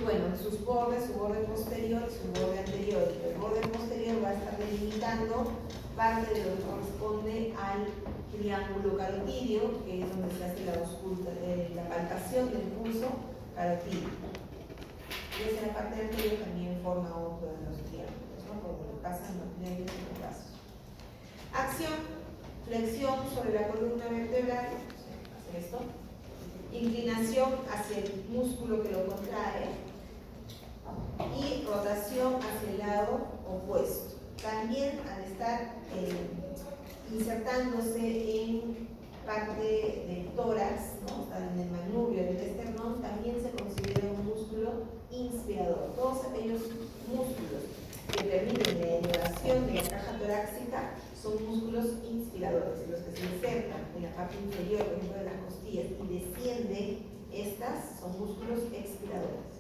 bueno, en sus bordes, su borde posterior y su borde anterior. El borde posterior va a estar delimitando parte de lo que corresponde al triángulo carotidio, que es donde se hace la palpación del pulso carotidio. Desde la parte anterior también forma otro de los triángulos, ¿no? Como pasa en los triángulos y los brazos. Acción, flexión sobre la columna vertebral, hace esto. Inclinación hacia el músculo que lo contrae y rotación hacia el lado opuesto. También al estar insertándose en parte del tórax, ¿no? En el manubrio del esternón, también se considera un músculo inspirador. Todos aquellos músculos que permiten la elevación de la caja torácica son músculos inspiradores. Los que se insertan en la parte inferior, por ejemplo, de las costillas y descienden, estas son músculos expiradores.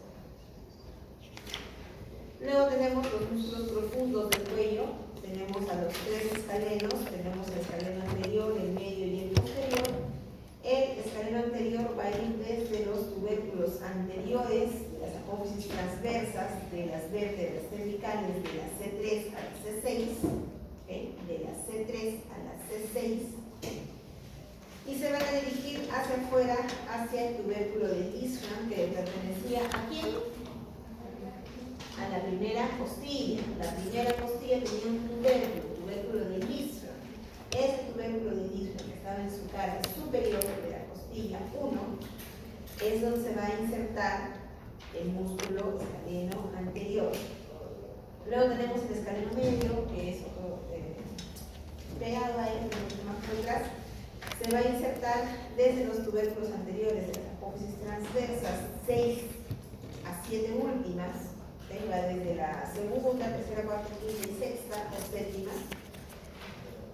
Luego tenemos los músculos profundos del cuello. Tenemos a los tres escalenos, tenemos el escaleno anterior, el medio y el posterior. El escaleno anterior va a ir desde los tubérculos anteriores, las apófisis transversas de las vértebras cervicales de la C3 a la C6, ¿okay? De la C3 a la C6, y se van a dirigir hacia afuera, hacia el tubérculo de Ishram, que pertenecía ¿a quién? A la primera costilla. La primera costilla tenía un tubérculo de Ishram. Ese tubérculo de Ishram que estaba en su cara superior de la costilla 1 es donde se va a insertar el músculo escaleno anterior. Luego tenemos el escaleno medio, que es otro pegado a él, más por detrás. Se va a insertar desde los tubérculos anteriores de las apófisis transversas 6 a 7 últimas. Va desde la segunda, tercera, cuarta, quinta y sexta o séptima,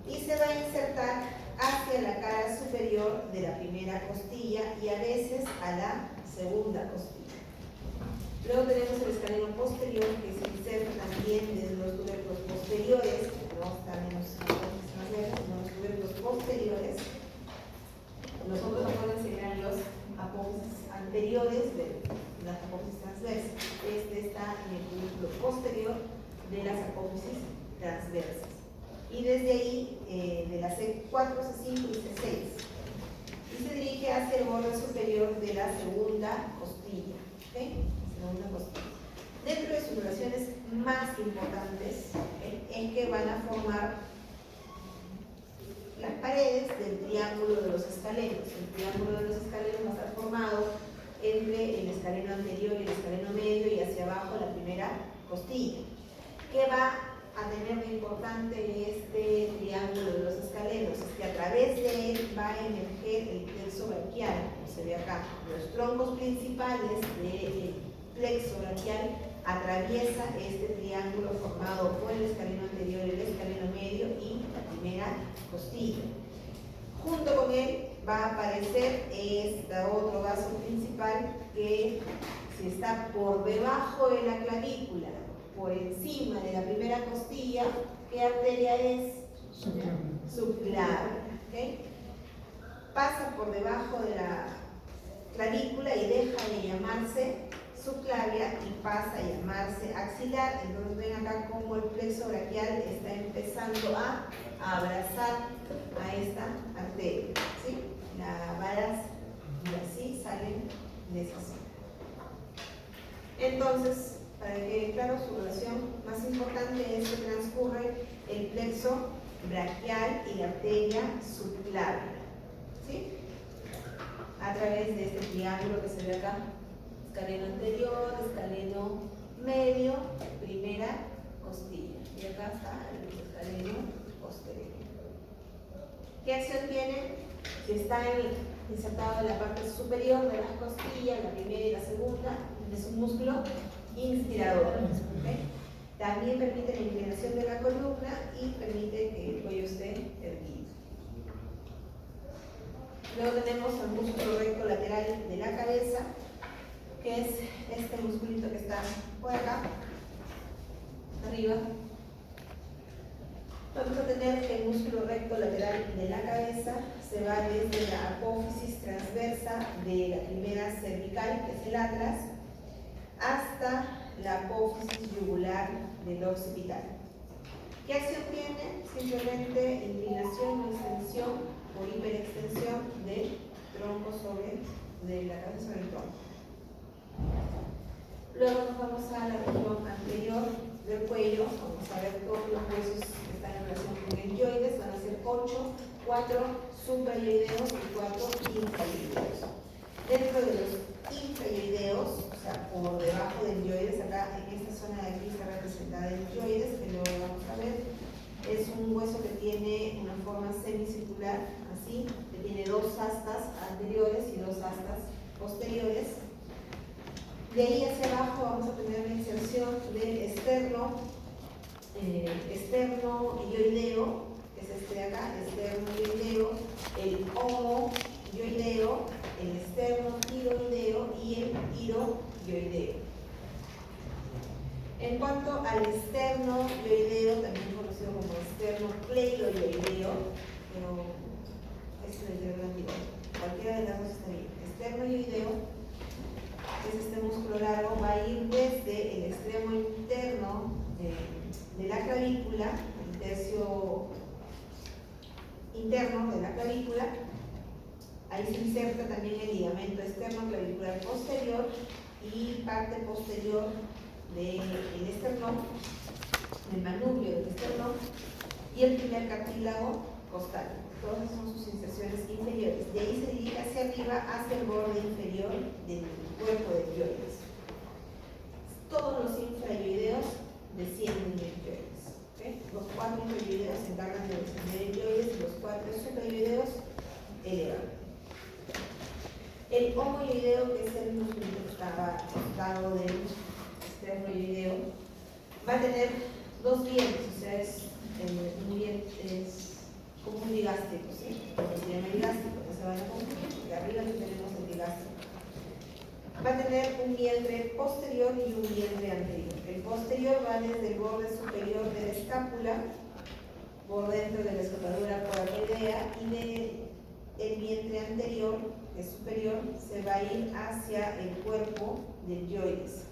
y se va a insertar hacia la cara superior de la primera costilla y a veces a la segunda costilla. Luego tenemos el escaleno posterior, que se inserta también desde los tubérculos posteriores, no están en los transversas, sino los tubérculos posteriores. Los otros acuérdense eran los apófisis anteriores de las apófisis transversas. Este está en el tubérculo posterior de las apófisis transversas. Y desde ahí, de la C4, C5 y C6. Y se dirige hacia el borde superior de la segunda costilla. ¿Okay? Segunda costilla. Dentro de sus relaciones más importantes, es que van a formar las paredes del triángulo de los escalenos. El triángulo de los escalenos va a estar formado entre el escaleno anterior y el escaleno medio y hacia abajo la primera costilla. ¿Qué va a tener de importante este triángulo de los escalenos? Es que a través de él va a emerger el plexo braquial, como se ve acá. Los troncos principales del plexo braquial atraviesa este triángulo formado por el escaleno anterior, el escaleno medio y la primera costilla. Junto con él va a aparecer este otro vaso principal que, si está por debajo de la clavícula, por encima de la primera costilla, ¿qué arteria es? Subclavia. ¿Okay? Pasa por debajo de la clavícula y deja de llamarse subclavia y pasa a llamarse axilar. Entonces ven acá cómo el plexo braquial está empezando a abrazar a esta arteria, ¿sí? Las varas y así salen de esa zona. Entonces, para que quede claro, su relación más importante es que transcurre el plexo braquial y la arteria subclavia, ¿sí? A través de este triángulo que se ve acá. Escaleno anterior, escaleno medio, primera costilla. Y acá está el escaleno posterior. ¿Qué acción tiene? Si está insertado en la parte superior de las costillas, la primera y la segunda, es un músculo inspirador. ¿Okay? También permite la inclinación de la columna y permite que el cuello esté erguido. Luego tenemos el músculo recto lateral de la cabeza, que es este musculito que está por acá, arriba. Vamos a tener que el músculo recto lateral de la cabeza se va desde la apófisis transversa de la primera cervical, que es el atlas, hasta la apófisis yugular del occipital. ¿Qué acción tiene? Simplemente inclinación o extensión o hiperextensión del tronco de la cabeza sobre el tronco. Luego nos vamos a la región anterior del cuello. Vamos a ver todos los huesos que están en relación con el yoides. Van a ser 8, 4 suprayoideos y 4 infrayoideos. Dentro de los infrayoideos, o sea, por debajo del yoides, acá en esta zona de aquí está representada el yoides, que luego vamos a ver. Es un hueso que tiene una forma semicircular, así, que tiene 2 astas anteriores y 2 astas posteriores. De ahí hacia abajo vamos a tener la inserción del esterno-yoideo, que es este de acá, esterno-yoideo, el homo-yoideo, el esterno-tiroideo y el tiroyoideo. En cuanto al esterno-yoideo, también conocido como esterno-cleidoyoideo, pero es el de antiguo, cualquiera de las dos está bien. Esterno-yoideo, que es este músculo largo, va a ir desde el extremo interno de la clavícula, el tercio interno de la clavícula. Ahí se inserta también el ligamento externo clavicular posterior y parte posterior del esternón, el manubrio del esternón y el primer cartílago costal. Todas son sus inserciones inferiores. De ahí se dirige hacia arriba, hacia el borde inferior del cuerpo del yoides. Todos los infrayoideos descienden del yoides. ¿Okay? Los 4 infrayoideos se encargan de descender el yoides y los 4 suprayoideos elevan. El homoyoideo, que es el músculo que estaba costado del esternoyoideo, va a tener 2 vientres, o sea, es como un digástrico, ¿sí? Se llama digástrico, no se van a confundir, porque arriba tenemos el digástrico. Va a tener un vientre posterior y un vientre anterior. El posterior va desde el borde superior de la escápula, por dentro de la escotadura coracoidea, y el vientre anterior, que es superior, se va a ir hacia el cuerpo del yoides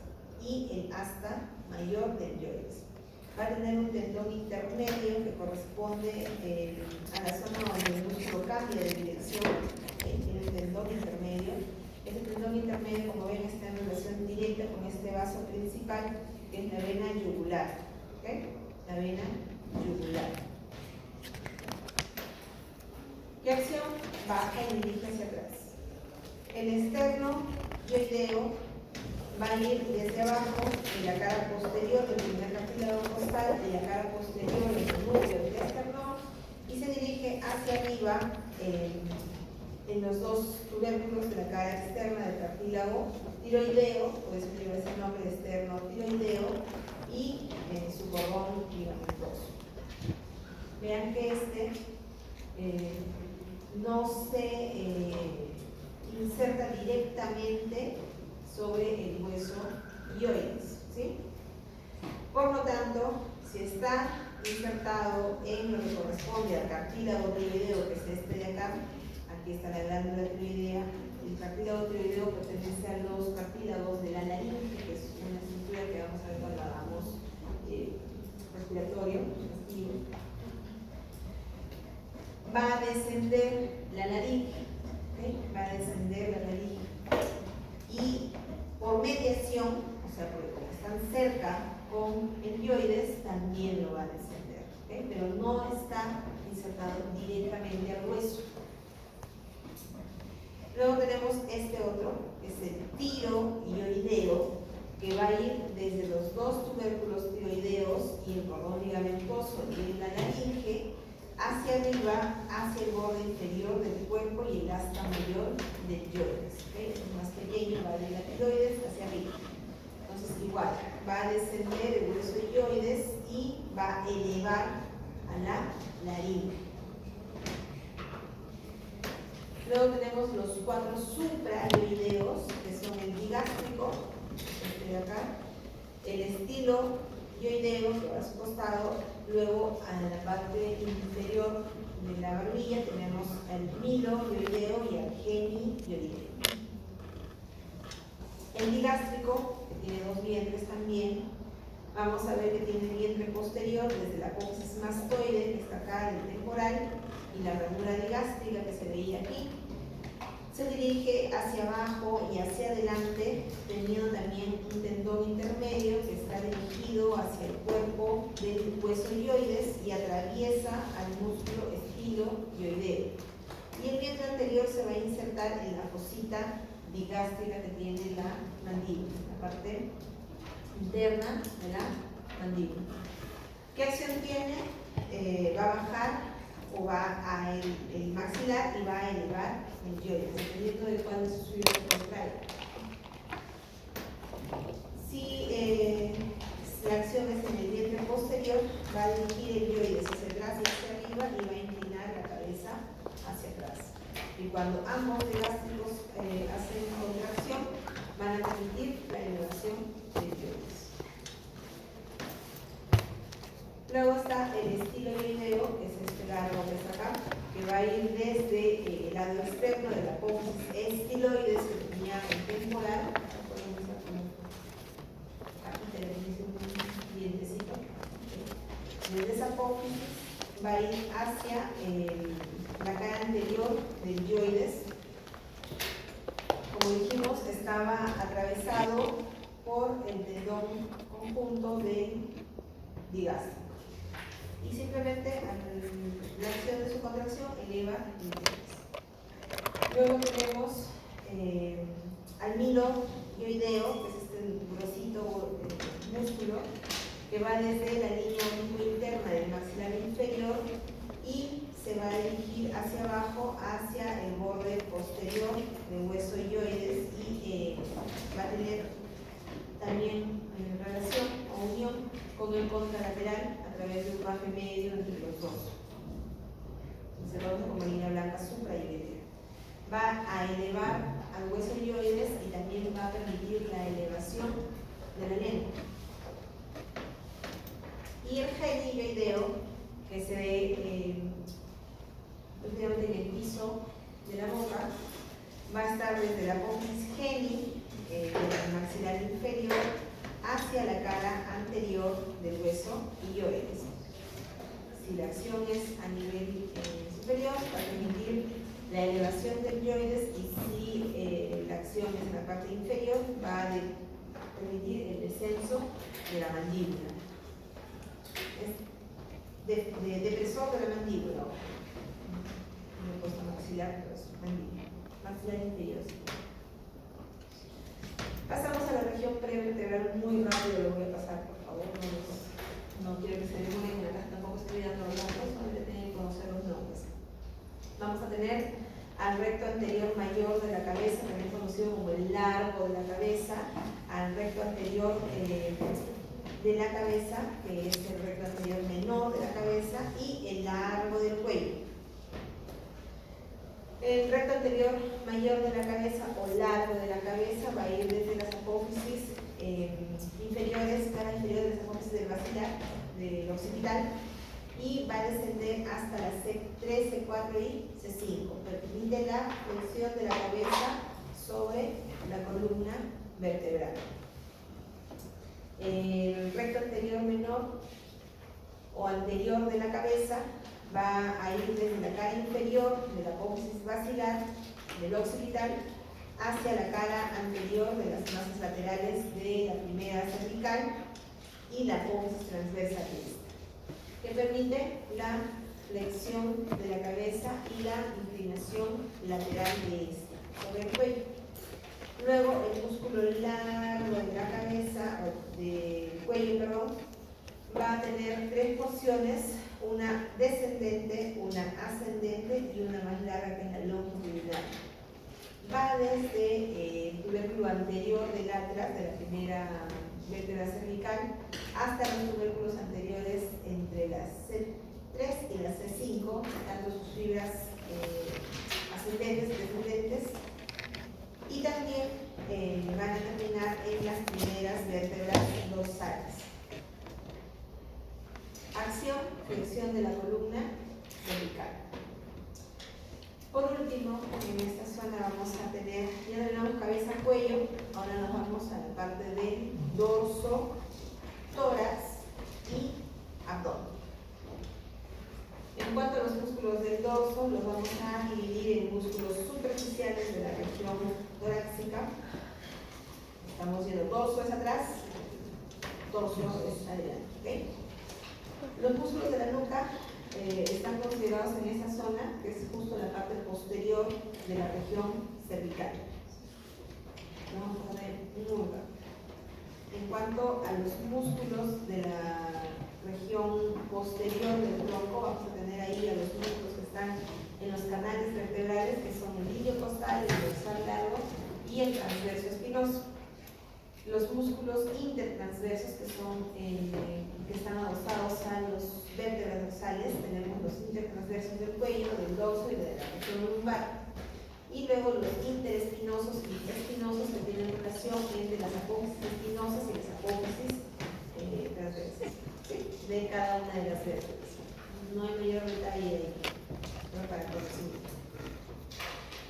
y el asta mayor del yoides. Va a tener un tendón intermedio que corresponde a la zona donde el músculo cambia de dirección. Tiene un tendón intermedio. Este tendón intermedio, como ven, está en relación directa con este vaso principal, que es la vena yugular. ¿Okay? La vena yugular. ¿Qué acción? Baja y dirige hacia atrás. El esterno-yoideo va a ir desde abajo, en la cara posterior del primer cartílago costal, de la cara posterior del manubrio del esternón, y se dirige hacia arriba en los 2 tubérculos de la cara externa del cartílago tiroideo, por eso lleva ese nombre de esterno-tiroideo, y su cordón ligamentoso. Vean que no se inserta directamente sobre el hueso yoides, ¿sí? Por lo tanto, si está insertado en lo que corresponde al cartílago tiroideo, que es este de acá, aquí está la glándula tiroidea, el cartílago tiroideo pertenece a los cartílagos de la laringe, que es una estructura que vamos a ver cuando hagamos respiratorio, va a descender la laringe, ¿okay? Va a descender la laringe. Y por mediación, o sea, porque como están cerca con el yoides, también lo va a descender, ¿okay? Pero no está insertado directamente al hueso. Luego tenemos este otro, que es el tiroyoideo, que va a ir desde los 2 tubérculos tiroideos y el cordón ligamentoso y la laringe hacia arriba, hacia el borde inferior del cuerpo y el asta mayor del yoides. ¿Okay? Es más pequeño, va de la tiroides hacia arriba. Entonces, igual, va a descender el hueso yoides y va a elevar a la laringe. Luego tenemos los 4 suprayoideos, que son el digástrico, este de acá, el estiloyoideo, que va a su costado. Luego, a la parte inferior de la barbilla tenemos el miloyoideo y el genioideo. El digástrico, que tiene dos vientres también. Vamos a ver que tiene vientre posterior desde la apófisis mastoide, que está acá, el temporal, y la ranura digástrica que se veía aquí. Se dirige hacia abajo y hacia adelante, teniendo también un tendón intermedio que está dirigido hacia el cuerpo del hueso ioides y atraviesa al músculo estiloioideo. Y el vientre anterior se va a insertar en la fosita digástrica que tiene la mandíbula, la parte interna de la mandíbula. ¿Qué acción tiene? Va a bajar o va a el maxilar y va a elevar el ioides, dependiendo de cuál de sus fibras se contrae. Si la acción es en el vientre posterior, va a dirigir el ioides hacia atrás y hacia arriba y va a inclinar la cabeza hacia atrás. Y cuando ambos digástricos hacen contracción, van a permitir la elevación del ioides. Luego está el estiloioideo, que es este largo que está acá, que va a ir desde el lado externo de la apófisis estiloides, que tenía el temporal. Un dientecito. Desde esa apófisis va a ir hacia la cara anterior del ioides. Como dijimos, estaba atravesado por el tendón conjunto del digástrico. Y simplemente la acción de su contracción eleva el ioides. Luego tenemos al miloioideo, que es este grosito músculo que va desde la línea interna del maxilar inferior y se va a dirigir hacia abajo, hacia el borde posterior del hueso ioides y va a tener también relación o unión con el contralateral a través de un baje medio entre los dos. Se conoce como línea blanca supraioidea. Va a elevar al hueso ioides y también va a permitir la elevación de la lengua. Y el genioideo, que se ve últimamente en el piso de la boca, va a estar desde la apófisis geni del maxilar inferior hacia la cara anterior del hueso ioides. Si la acción es a nivel superior, va a permitir la elevación del ioides, y si la acción es en la parte inferior, va a permitir el descenso de la mandíbula. Es depresor de la mandíbula. No he puesto maxilar, pero es mandíbula. Maxilar inferior. Pasamos a la región prevertebral muy rápido, lo voy a pasar, por favor. No quiero que se demoren, acá tampoco estoy dando los nombres, solamente tienen que conocer los nombres. Vamos a tener al recto anterior mayor de la cabeza, también conocido como el largo de la cabeza, al recto anterior de la cabeza, que es el recto anterior menor de la cabeza, y el largo del cuello. El recto anterior mayor de la cabeza o largo de la cabeza va a ir desde las apófisis inferiores, cara inferior de las apófisis del maxilar, del occipital, y va a descender hasta la C3, C4 y C5. Permite la flexión de la cabeza sobre la columna vertebral. El recto anterior menor o anterior de la cabeza va a ir desde la cara inferior de la apófisis basilar del occipital hacia la cara anterior de las masas laterales de la primera cervical y la apófisis transversa de esta, que permite la flexión de la cabeza y la inclinación lateral de esta sobre el cuello. Luego el músculo largo de la cabeza, o del cuello, perdón, va a tener tres porciones, una descendente, una ascendente y una más larga, que es la longitudinal. Va desde el tubérculo anterior del atlas de la primera vértebra cervical hasta los tubérculos anteriores entre las C3 y las C5, tanto sus fibras ascendentes, descendentes, y también van a terminar en las primeras vértebras dorsales. Acción, flexión de la columna cervical. Por último, en esta zona vamos a tener, ya tenemos cabeza-cuello, ahora nos vamos a la parte del Estamos viendo dorso es atrás, torso es adelante. ¿Okay? Los músculos de la nuca están considerados en esta zona, que es justo la parte posterior de la región cervical. Vamos a ver nuca. En cuanto a los músculos de la región posterior del tronco, vamos a tener ahí a los músculos que están en los canales vertebrales, que son el ilio costal, el dorsal largo y el transverso espinoso. Los músculos intertransversos, que están adosados a los vértebras dorsales, tenemos los intertransversos del cuello, del dorso y de la región lumbar. Y luego los interespinosos y espinosos, que tienen relación entre las apófisis espinosas y las apófisis transversas, ¿sí? De cada una de las vértebras. No hay mayor detalle ahí, ¿no? Para conocimiento.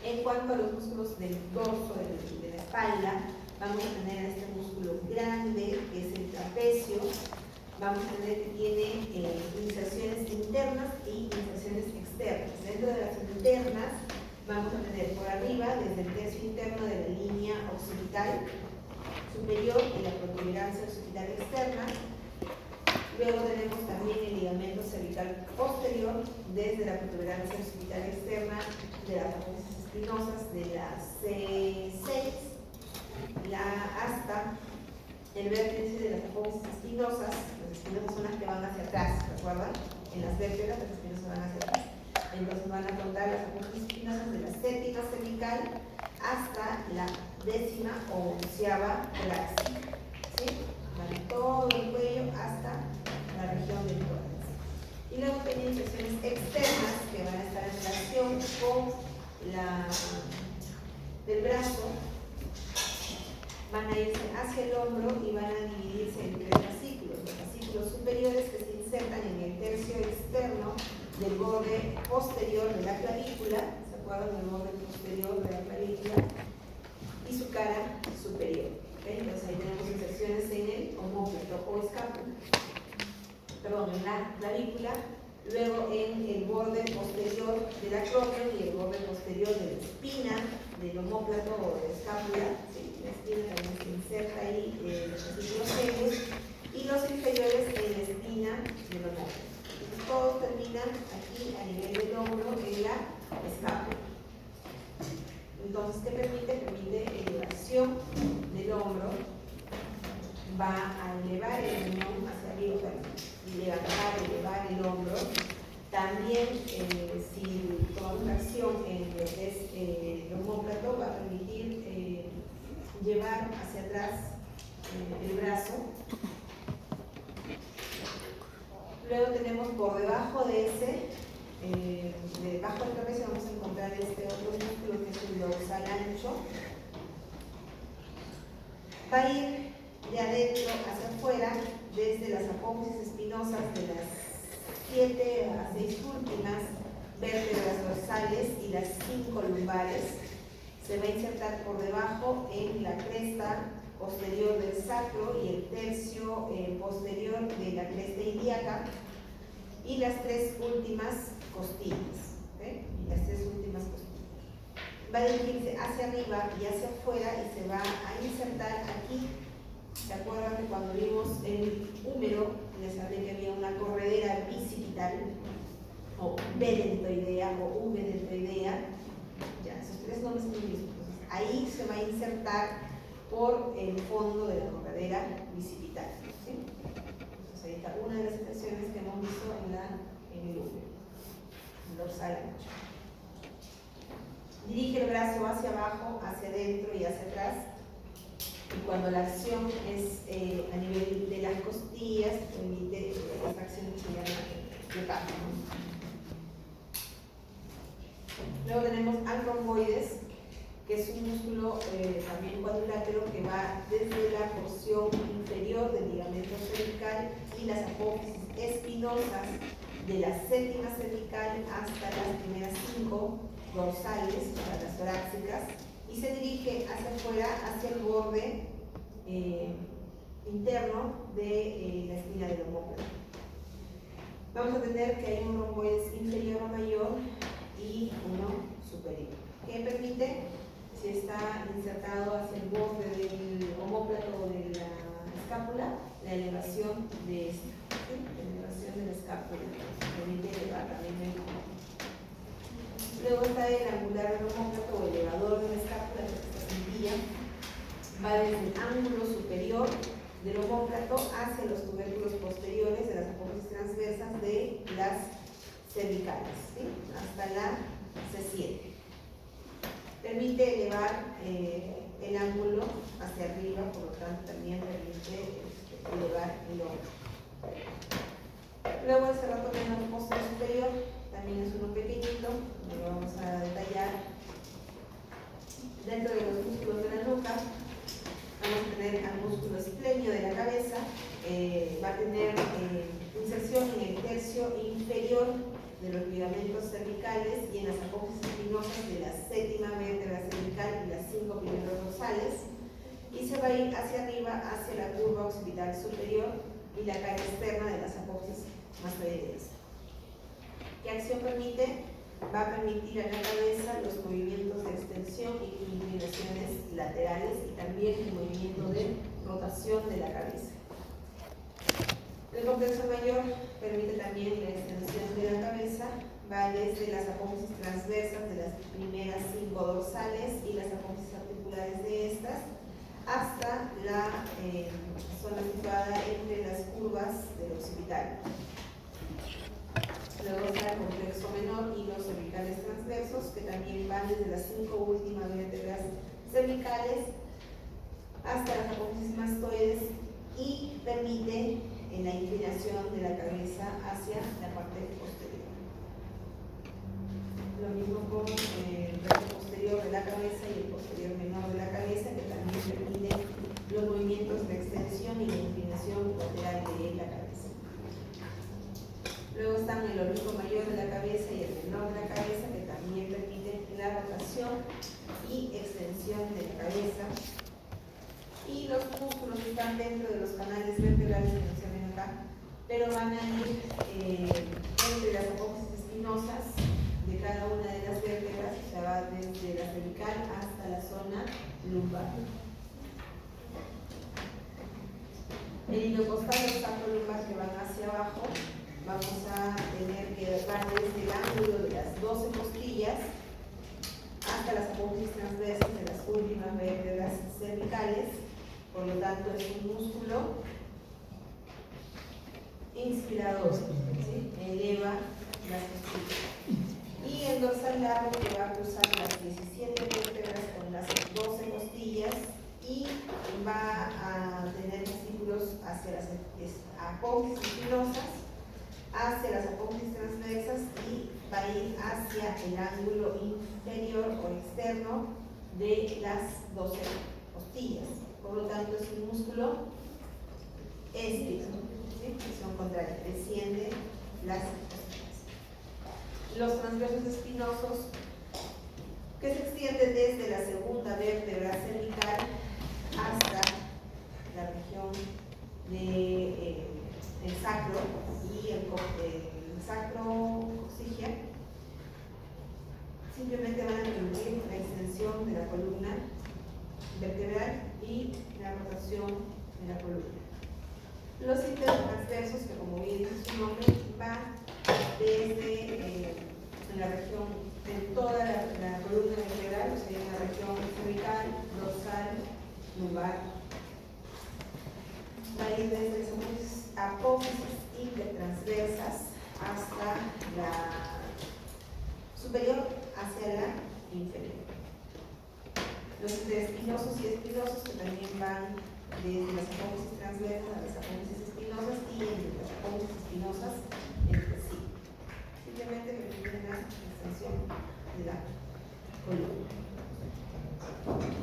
En cuanto a los músculos del dorso, de la espalda, vamos a tener a este músculo grande, que es el trapecio. Vamos a tener que tiene inserciones internas y inserciones externas. Dentro de las internas, vamos a tener por arriba, desde el tercio interno de la línea occipital superior y la protuberancia occipital externa. Luego tenemos también el ligamento cervical posterior, desde la protuberancia occipital externa de las apófisis espinosas de la C6 hasta el vértice de las apófisis espinosas. Las espinosas son las que van hacia atrás, ¿recuerdan? En las vértebras las espinosas van hacia atrás. Entonces van a contar las apófisis espinosas de la séptima cervical hasta la décima o onceava torácica. ¿Sí? Van todo el cuello hasta la región del tórax. Y luego tienen inserciones externas que van a estar en relación con la del brazo. Van a irse hacia el hombro y van a dividirse en tres fascículos. Los fascículos superiores que se insertan en el tercio externo del borde posterior de la clavícula, ¿se acuerdan del borde posterior de la clavícula? Y su cara superior. ¿Okay? Entonces ahí tenemos inserciones en el omóplato o escápula, perdón, en la clavícula, luego en el borde posterior del acromion y el borde posterior de la espina del omóplato o de la escápula. ¿Sí? La espina también se inserta ahí en los fascículos serios y los inferiores en la espina del omóplato. Todos terminan aquí a nivel del hombro en la escápula. Entonces, ¿qué permite? Permite elevación del hombro, va a elevar el riñón hacia arriba, levantar, elevar el hombro. También, si tomamos acción en lo que es el omóplato, va a permitir llevar hacia atrás el brazo. Luego tenemos por debajo de ese, debajo del trapecio vamos a encontrar este otro músculo que es el dorsal ancho. Va a ir de adentro hacia afuera, desde las apófisis espinosas de las 7 a 6 últimas vértebras dorsales y las 5 lumbares. Se va a insertar por debajo en la cresta posterior del sacro y el tercio posterior de la cresta ilíaca y las 3 últimas costillas. ¿Okay? Y las 3 últimas costillas. Va a dirigirse hacia arriba y hacia afuera y se va a insertar aquí. ¿Se acuerdan que cuando vimos el húmero les hablé que había una corredera bicipital o bedentoidea o ubedentoidea? Ya, esos 3 nombres son los mismos. Entonces, ahí se va a insertar por el fondo de la corredera bicipital. ¿Sí? Entonces ahí está una de las expresiones que hemos visto en el húmero, el dorsal ancho. Dirige el brazo hacia abajo, hacia adentro y hacia atrás. Y cuando la acción es a nivel de las costillas, permite esta acción que se llama de paso. Luego tenemos al romboides, que es un músculo también cuadrilátero que va desde la porción inferior del ligamento cervical y las apófisis espinosas de la séptima cervical hasta las primeras 5 dorsales, para las torácicas, y se dirige hacia afuera, hacia el borde interno de la espina del omóplato. Vamos a tener que hay un romboides inferior o mayor y uno superior. ¿Qué permite? Si está insertado hacia el borde del omóplato, permite elevar también el hombro. Luego está el angular del homóplato o elevador de la escápula, que esta cintilla va desde el ángulo superior del homóplato hacia los tubérculos posteriores de las apófisis transversas de las cervicales, ¿sí? Hasta la C7. Permite elevar el ángulo hacia arriba, por lo tanto también permite elevar el hombro. Luego el cerrato menor posterior superior también es uno pequeñito, lo vamos a detallar. Dentro de los músculos de la nuca vamos a tener al músculo esplenio de la cabeza, va a tener inserción en el tercio inferior de los ligamentos cervicales y en las apófisis espinosas de la séptima vértebra cervical y las 5 primeros dorsales, y se va a ir hacia arriba, hacia la curva occipital superior y la cara externa de las apófisis mastoideas. ¿Qué acción permite? Va a permitir a la cabeza los movimientos de extensión y inclinaciones laterales y también el movimiento de rotación de la cabeza. El complejo mayor permite también la extensión de la cabeza, va desde las apófisis transversas de las primeras 5 dorsales y las apófisis articulares de estas hasta la zona situada entre las curvas del occipital. Luego está el complejo menor y los cervicales transversos, que también van desde las 5 últimas vértebras cervicales hasta las apófisis mastoides y permite la inclinación de la cabeza hacia la parte posterior. Lo mismo con el recto posterior de la cabeza y el posterior menor de la cabeza, que también permite los movimientos de extensión y la inclinación lateral de la cabeza. Luego están el orificio mayor de la cabeza y el menor de la cabeza, que también permiten la rotación y extensión de la cabeza. Y los músculos que están dentro de los canales vertebrales que no se ven acá, pero van a ir entre las apófisis espinosas de cada una de las vértebras, o sea, va desde la cervical hasta la zona lumbar. El iliopostal y el sacro lumbar, que van hacia abajo, vamos a tener que van desde el ángulo de las 12 costillas hasta las apófisis transversas de las últimas vértebras cervicales. Por lo tanto, es un músculo inspirador, ¿sí? Eleva las costillas. Y el dorsal largo, que va a cruzar las 17 vértebras con las 12 costillas y va a tener testículos hacia las apófisis espinosas, hacia las apófisis transversas y va a ir hacia el ángulo inferior o externo de las 12 costillas. Por lo tanto, es un músculo éstrico, ¿sí? Posición contraria, desciende las costillas. Los transversos espinosos, que se extienden desde la segunda vértebra cervical hasta la región del sacro y el sacro coccygia, simplemente van a permitir la extensión de la columna vertebral y la rotación de la columna. Los intertransversos, que como bien dice su nombre, van desde la región de toda la columna vertebral, o sea, en la región cervical, dorsal, lumbar. Va a ir desde las apófisis intertransversas hasta la superior hacia la inferior. Los interespinosos y espinosos, que también van desde las apófisis transversas a las apófisis espinosas y entre las apófisis espinosas entre sí. Simplemente permiten la extensión de la columna.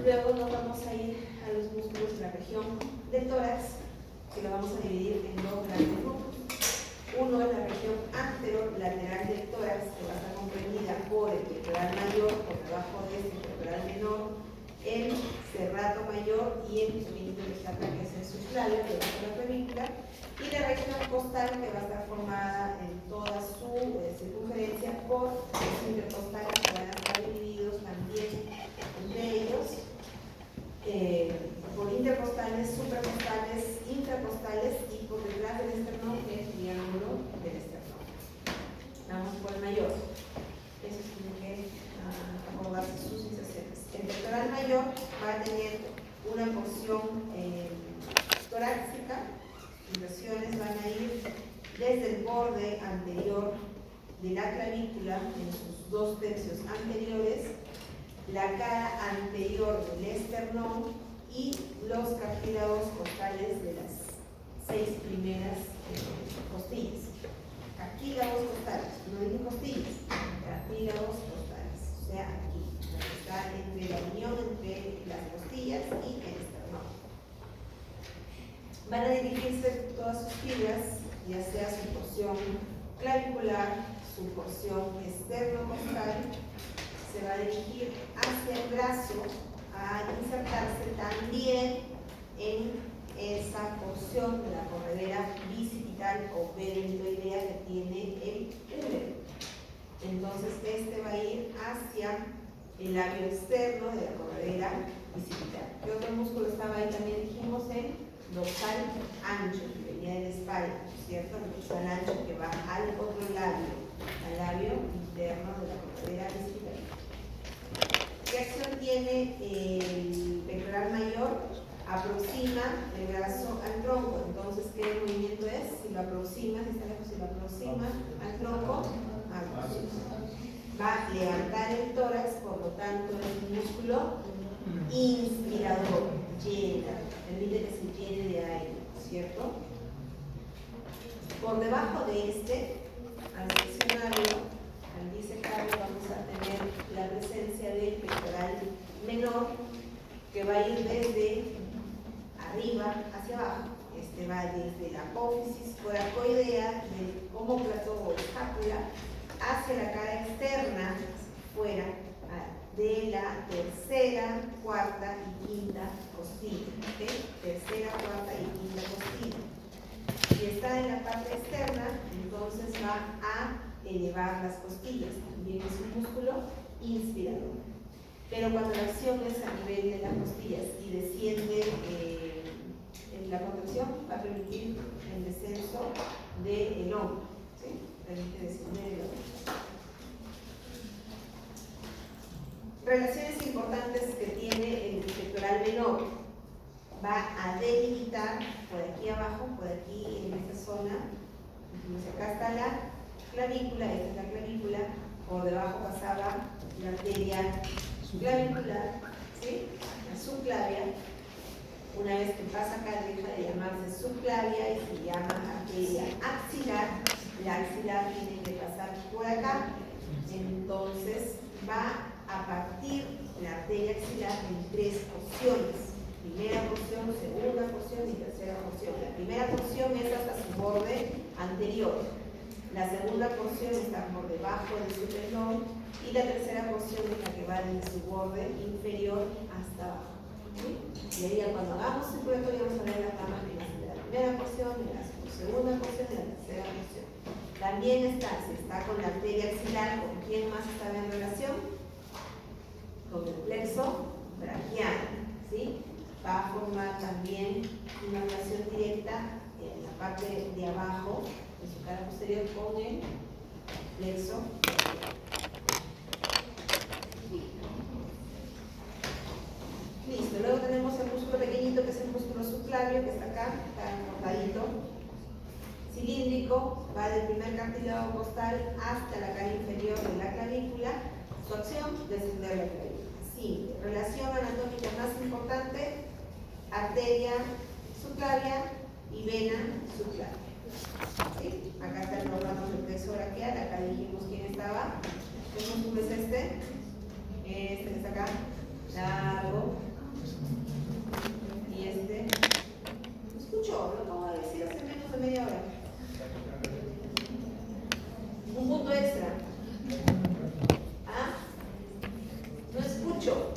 Luego nos vamos a ir a los músculos de la región del tórax, que lo vamos a dividir en dos grandes grupos. Uno es la región anterolateral del tórax, que va a estar comprendida por el pectoral mayor, por debajo de este pectoral menor, el serrato mayor y el instrumento de chakra, que es el subclavio, que va a ser la clavícula, y la región costal, que va a estar formada en toda su circunferencia por los intercostales, que van a estar divididos también entre ellos por intercostales, supercostales, intracostales y por detrás del esternón el triángulo del esternón. sus inserciones. El pectoral mayor va a tener una porción torácica. Las inserciones van a ir desde el borde anterior de la clavícula en sus 2 tercios anteriores, la cara anterior del esternón y los cartílagos costales de las 6 primeras costillas. Cartílagos costales, no dije costillas, cartílagos costales, o sea, aquí, está entre la unión entre las costillas y el esternón. Van a dirigirse todas sus fibras, ya sea su porción clavicular, su porción esternocostal, se va a dirigir hacia el brazo a insertarse también en esa porción de la corredera bicipital o periodontoidea que tiene el dedo. Entonces este va a ir hacia el labio externo de la corredera bicipital. ¿Qué otro músculo estaba ahí? También dijimos el dorsal ancho, que venía de la espalda, ¿cierto? El dorsal ancho que va al otro labio, al labio interno de la corredera bicipital. ¿Qué acción tiene el pectoral mayor? Aproxima el brazo al tronco. Entonces, ¿qué movimiento es? Si lo aproxima, si está lejos, si lo aproxima al tronco, va a levantar el tórax, por lo tanto es un músculo inspirador, llena, permite que se llene de aire, ¿cierto? Por debajo de este, al seccionarlo, al disecarlo, vamos a tener la presencia del pectoral menor, que va a ir desde arriba hacia abajo. Este va desde la apófisis coracoidea, del omóplato o escápula, hacia la cara externa, fuera de la tercera, cuarta y quinta costilla. ¿Okay? Tercera, cuarta y quinta costilla. Si está en la parte externa, entonces va a elevar las costillas. También es un músculo inspirador. Pero cuando la acción es a nivel de las costillas y desciende en la contracción, va a permitir el descenso del hombro. ¿Sí? Permite descender el hombro. Relaciones importantes que tiene el pectoral menor. Va a delimitar por aquí abajo, por aquí en esta zona. Acá está la clavícula, esta es la clavícula. Por debajo pasaba la arteria clavicular, ¿sí? La subclavia. Una vez que pasa acá deja de llamarse subclavia y se llama arteria axilar. La axilar tiene que pasar por acá. Entonces va a partir la arteria axilar en 3 porciones. Primera porción, segunda porción y tercera porción. La primera porción es hasta su borde anterior. La segunda porción está por debajo de su tendón y la tercera porción es la que va desde su borde inferior hasta abajo. ¿Sí? Y ahí cuando hagamos circulatorio vamos a ver las ramas que nacen de la primera porción, de la segunda porción y de la tercera porción. También está, si está con la arteria axilar, ¿con quién más está en relación? Con el plexo braquial, ¿sí? Va a formar también una relación directa en la parte de abajo de su cara posterior con el plexo. Listo, luego tenemos el músculo pequeñito que es el músculo subclavio que está acá, está cortadito, cilíndrico, va del primer cartílago costal hasta la cara inferior de la clavícula. Su acción, descender la clavícula. Simple. Relación anatómica más importante: arteria subclavia y vena subclavia. ¿Sí? Acá están los ramos del plexo braquial, acá dijimos quién estaba. ¿Qué músculo es este? Este que está acá, largo. Y este, escucho, lo acabo de decir hace menos de media hora. Un punto extra. ¿Ah? No escucho.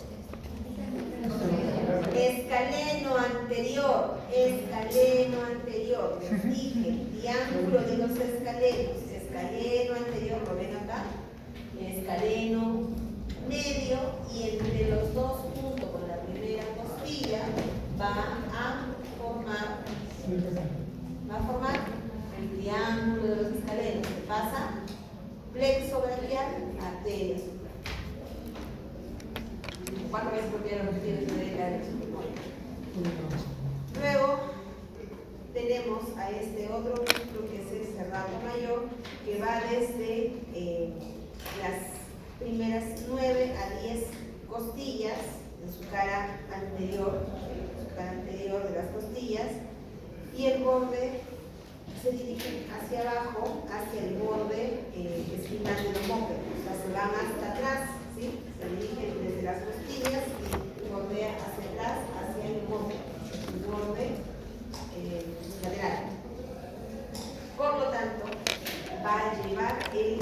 Escaleno anterior, escaleno anterior. Les dije, triángulo de los escalenos. Escaleno anterior, ¿lo ven acá? Escaleno medio, y entre los dos puntos con la primera costilla va a formar el triángulo de los escalenos. ¿Qué pasa? Plexo braquial, arteria subclavia. a este otro músculo que es el serrato mayor, que va desde las primeras 9 a 10 costillas en su cara anterior de las costillas, y el borde se dirige hacia abajo, hacia el borde espinal del omóplato, o sea, se van hasta atrás, ¿sí? Se dirigen desde las costillas y bordea hacia atrás, hacia el omóplato, el borde lateral. Por lo tanto, va a llevar el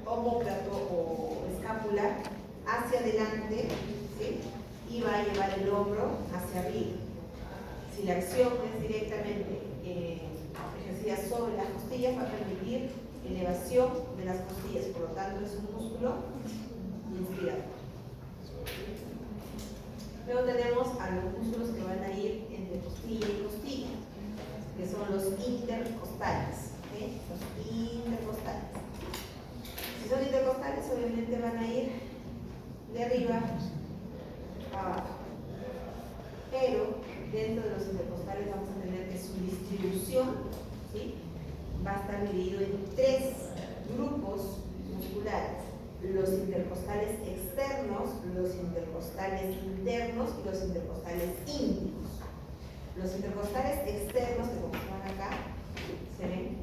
omóplato o escápula hacia adelante, ¿sí? Y va a llevar el hombro hacia arriba. Si la acción es directamente ejercida sobre las costillas, va a permitir elevación de las costillas, por lo tanto es un músculo inspirador. Luego tenemos a los músculos que van a ir entre costilla y costilla, que son los intercostales. ¿Okay? Los intercostales. Si son intercostales, obviamente van a ir de arriba a abajo. Pero dentro de los intercostales vamos a tener que su distribución, ¿sí?, va a estar dividido en 3 grupos musculares: los intercostales externos, los intercostales internos y los intercostales íntimos. Los intercostales externos, que como se van acá, se ven,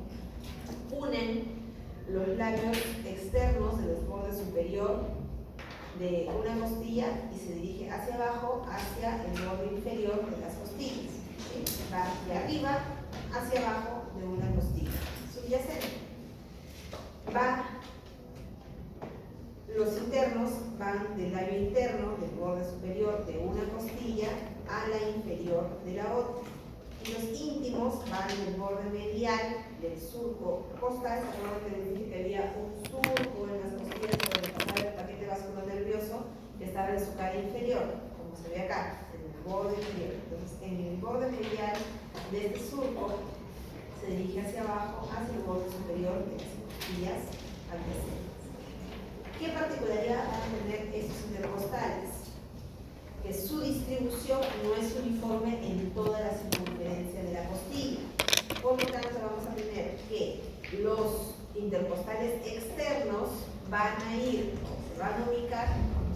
unen los labios externos del borde superior de una costilla y se dirige hacia abajo, hacia el borde inferior de las costillas, ¿sí? Va de arriba hacia abajo de una costilla subyacente. Los internos van del labio interno, del borde superior de una costilla, a la inferior de la otra. Y los íntimos van del borde medial del surco costal. Recuerden que les dije que había un surco en las costillas por donde pasaba el paquete vascular nervioso, que estaba en su cara inferior, como se ve acá, en el borde inferior. Entonces, en el borde medial de este surco se dirige hacia abajo, hacia el borde superior de las costillas adyacentes. ¿Qué particularidad van a tener estos intercostales? Que su distribución no es uniforme en toda la circunferencia de la costilla. Por lo tanto, vamos a tener que los intercostales externos van a ir, se van a ubicar